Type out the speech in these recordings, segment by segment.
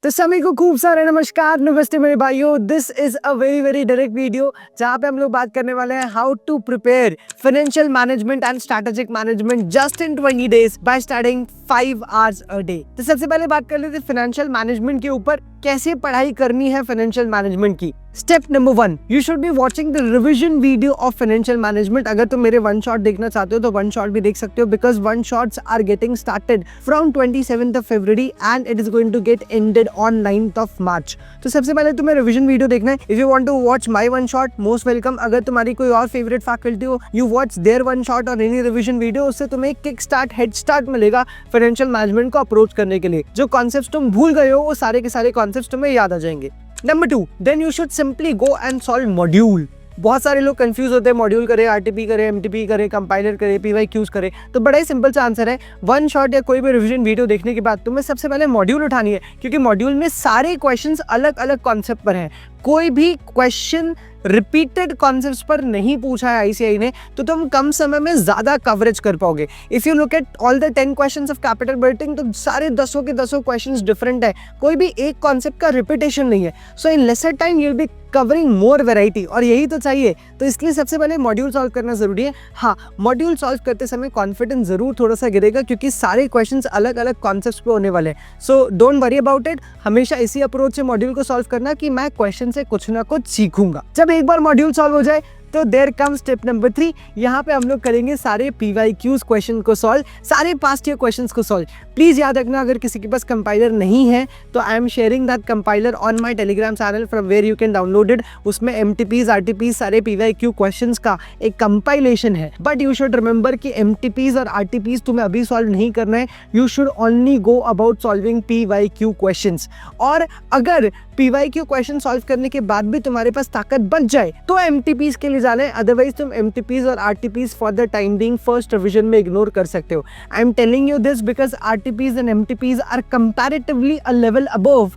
तो सभी को खूब सारे नमस्कार, नमस्ते मेरे भाइयों। This is a very direct video जहाँ पे हम लोग बात करने वाले हैं how to prepare financial management and strategic management just in 20 days by starting 5 hours a day. तो सबसे पहले बात कर लेते हैं फाइनेंशियल मैनेजमेंट के ऊपर, कैसे पढ़ाई करनी है फाइनेंशियल मैनेजमेंट की। Step number 1, you should be watching the revision video of financial management. अगर तुम मेरे वन शॉट देखना चाहते हो तो वन शॉट भी देख सकते हो, because one shots are getting started from 27th of February and it is going to get ended on 9th of March। तो सबसे पहले तुम्हें रिविजन वीडियो देखना है। If you want to watch my one shot, most welcome. अगर तुम्हारी कोई और फेवरेट फैकल्टी हो, you watch there one shot और एनी रिविजन वीडियो, उससे तुम्हें किक स्टार्ट, हेड स्टार्ट मिलेगा फाइनेंशियल मैनेजमेंट को अप्रोच करने के लिए। जो कॉन्सेप्ट्स तुम भूल गए हो वो सारे के सारे कॉन्सेप्ट्स तुम्हें याद आ जाएंगे। Number 2, then you should simply go and solve module. बहुत सारे लोग कंफ्यूज होते हैं, मॉड्यूल करे, आरटीपी करे, एमटीपी करे, कंपाइलर करे, पीवाईक्यूज करे। तो बड़ा ही सिंपल सा आंसर है, वन शॉट या कोई भी रिवीजन वीडियो देखने के बाद तुम्हें सबसे पहले मॉड्यूल उठानी है, क्योंकि मॉड्यूल में सारे क्वेश्चंस अलग अलग कॉन्सेप्ट पर हैं। कोई भी क्वेश्चन रिपीटेड कॉन्सेप्ट्स पर नहीं पूछा है आईसीआई ने, तो तुम कम समय में ज्यादा कवरेज कर पाओगे। If you look at all the 10 questions of capital budgeting, तो सारे 10 के 10 क्वेश्चंस डिफरेंट है, कोई भी एक कॉन्सेप्ट का रिपीटेशन नहीं है। So in lesser time you will be covering more variety, और यही तो चाहिए। तो इसलिए सबसे पहले मॉड्यूल सॉल्व करना जरूरी है। हाँ, मॉड्यूल सॉल्व करते समय कॉन्फिडेंस जरूर थोड़ा सा गिरेगा, क्योंकि सारे क्वेश्चंस अलग अलग कॉन्सेप्ट्स पे होने वाले हैं। So don't worry about it. हमेशा इसी अप्रोच से मॉड्यूल को सॉल्व करना कि मैं क्वेश्चन से कुछ ना कुछ सीखूंगा। जब एक बार मॉड्यूल सॉल्व हो जाए तो देयर कम स्टेप नंबर 3। यहाँ पे हम लोग करेंगे सारे पीवाईक्यूज क्वेश्चन को सॉल्व, सारे पास्ट ईयर क्वेश्चंस को सॉल्व। प्लीज याद रखना, अगर किसी के पास कंपाइलर नहीं है तो I am sharing that compiler on my Telegram channel from where you can download it. उसमें एमटीपीज, आरटीपीज, सारे पीवाईक्यू क्वेश्चंस का एक कंपाइलेशन है। बट यू शुड रिमेंबर कि एमटीपीज और आरटीपीज तुम्हें अभी सॉल्व नहीं करना है। You should only go about solving PYQ questions. और अगर पीवाईक्यू क्वेश्चन सॉल्व करने के बाद भी तुम्हारे पास ताकत बच जाए तो एमटीपीज के लिए जाना है। अदरवाइज तुम एमटीपीज और RTPs for the time being first revision में इग्नोर कर सकते हो। I am telling you this because RTPs and MTPs are comparatively a level above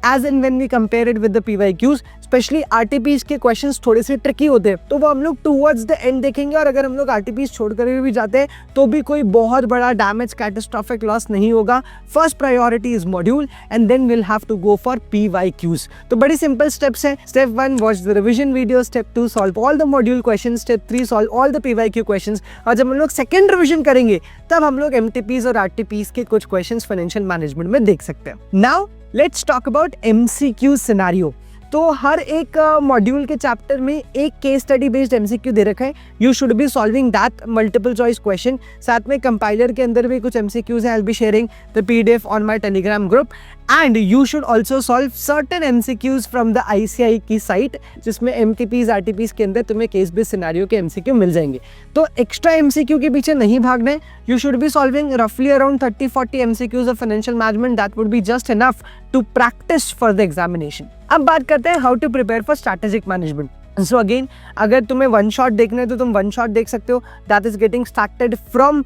as and when we compare it with the PYQs, specially RTPs के questions थोड़े से tricky होते हैं, तो वो हम लोग टूवर्ड्स द एंड देखेंगे। और अगर हम लोग आरटीपीज छोड़कर भी जाते हैं तो भी कोई बहुत बड़ा डैमेज, कैटास्ट्रोफिक लॉस नहीं होगा। First priority is module and then will have to go for PYQs। तो बड़ी सिंपल स्टेप्स हैं। Step 1, watch the revision video. Step 2, solve all the module question. Step 3, solve all the PYQ questions. और जब हम लोग second revision करेंगे तब हम लोग एमटीपीज और आरटीपीज के कुछ क्वेश्चन फाइनेंशियल मैनेजमेंट में देख सकते हैं। Now let's talk about MCQ scenario. तो हर एक मॉड्यूल के चैप्टर में एक केस स्टडी बेस्ड MCQ दे रखा है। You should be solving that multiple choice question. साथ में कंपाइलर के अंदर भी कुछ MCQs हैं। आई will be sharing the PDF on my Telegram group. And you should also solve certain MCQs from the ICAI की साइट, जिसमें MTPs, RTPs के अंदर तुम्हें केस बेस्ड सिनेरियो के MCQ मिल जाएंगे। तो एक्स्ट्रा MCQ के पीछे नहीं भागना है। यू शुड बी सॉल्विंग रफली around 30-40 MCQs of financial management. That would be just enough to practice for the examination. अब बात करते हैं how to prepare for strategic management. So again, अगर तुम्हें वन शॉट देखना है तो तुम वन शॉट देख सकते हो। That is getting started from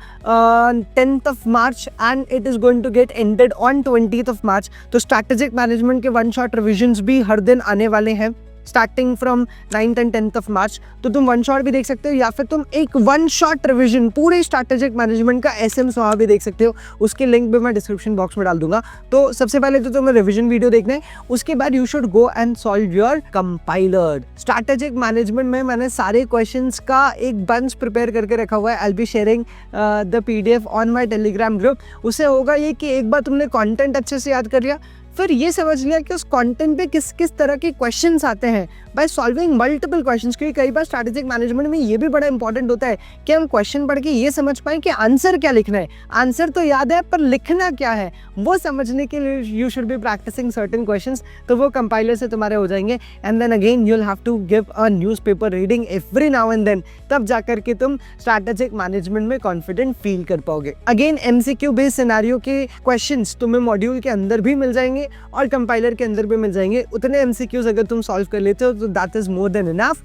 10th of March and it is going to get ended on 20th of March। तो स्ट्रैटेजिक मैनेजमेंट के वन शॉट रिविजन्स भी हर दिन आने वाले हैं, starting from 9th and 10th of March। तो तुम वन शॉट भी देख सकते हो, या फिर तुम एक वन शॉट रिवीजन पूरे स्ट्रैटेजिक मैनेजमेंट का SM सॉहा भी देख सकते हो। उसके लिंक भी मैं डिस्क्रिप्शन बॉक्स में डाल दूंगा। तो सबसे पहले तो तुम्हें रिवीजन वीडियो देखना है, उसके बाद you should go and solve your compiler. Strategic management में मैंने सारे क्वेश्चंस का एक बंच प्रिपेयर करके रखा हुआ है। आई will be sharing the PDF on my Telegram group. उससे होगा ये कि एक बार तुमने कंटेंट अच्छे से याद कर लिया, फिर ये समझ लिया कि उस कंटेंट पे किस किस तरह के क्वेश्चंस आते हैं बाय सॉल्विंग मल्टीपल क्वेश्चंस। क्योंकि कई बार स्ट्रैटेजिक मैनेजमेंट में ये भी बड़ा इंपॉर्टेंट होता है कि हम क्वेश्चन पढ़ के ये समझ पाएं कि आंसर क्या लिखना है। आंसर तो याद है पर लिखना क्या है वो समझने के लिए you should be practicing certain questions. तो वो कंपाइलर से तुम्हारे हो जाएंगे। And then again you will have to give a newspaper reading every now and then, तब जाकर के तुम स्ट्रैटेजिक मैनेजमेंट में कॉन्फिडेंट फील कर पाओगे। अगेन MCQ बेस्ड सिनेरियो के क्वेश्चंस तुम्हें मॉड्यूल के अंदर भी मिल जाएंगे और कंपाइलर के अंदर भी मिल जाएंगे। उतने MCQs अगर तुम सॉल्व कर लेते हो तो that is more than enough.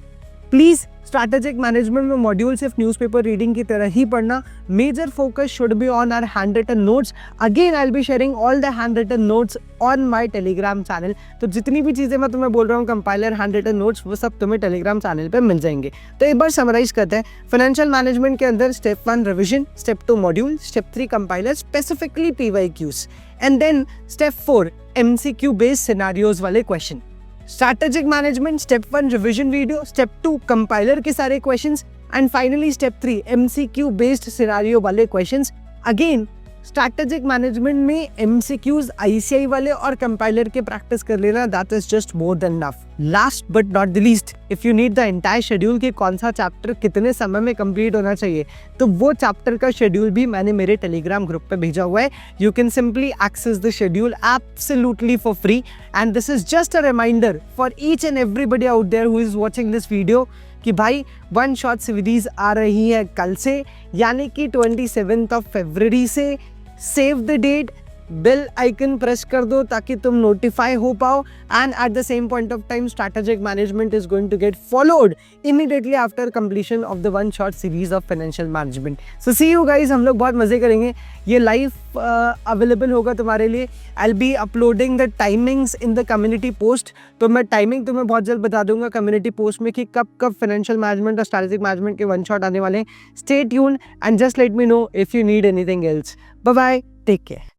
Please strategic management में मॉड्यूल सिर्फ न्यूज़पेपर रीडिंग की तरह ही पढ़ना. Major focus should be on our hand written notes. Again I will be sharing all the hand written notes on my Telegram channel. तो जितनी भी चीज़ें मैं तुम्हें बोल रहा हूँ, कंपाइलर, हैंड रिटन नोट्स, वो सब तुम्हें टेलीग्राम चैनल पे मिल जाएंगे. तो एक बार समराइज करते हैं. फाइनेंशियल मैनेजमेंट के अंदर step 1 revision, step 2 module, step 3 compiler, specifically PYQs, and then step 4 MCQ based scenarios वाले question. Strategic management, step 1 revision video, step 2 compiler के सारे questions, and finally step 3 MCQ based scenario वाले questions. Again strategic management में MCQs ICI वाले और compiler के practice कर लेना, that is just more than enough. Last but not the least, if you need the entire schedule कि कौन सा चैप्टर कितने समय में कंप्लीट होना चाहिए, तो वो चैप्टर का शेड्यूल भी मैंने मेरे टेलीग्राम ग्रुप पे भेजा हुआ है. You can simply access the schedule absolutely for free. And this is just a reminder for each and everybody out there who is watching this video कि भाई वन शॉट सीरीज आ रही है कल से, यानी कि 27 फरवरी से. Save the date, bell icon press कर दो ताकि तुम नोटिफाई हो पाओ. And at the same point of time strategic management is going to get followed immediately after completion of the one shot series of financial management. So see you guys, हम लोग बहुत मजे करेंगे. ये लाइव अवेलेबल होगा तुम्हारे लिए. आई will be uploading the timings in the community post. तो मैं टाइमिंग तुम्हें बहुत जल्द बता दूंगा कम्युनिटी पोस्ट में कि कब कब फाइनेंशियल मैनेजमेंट और स्ट्रैटेजिक मैनेजमेंट के वन शॉट आने वाले हैं. Stay tune and just let me know if you need anything else. Bye bye, take care.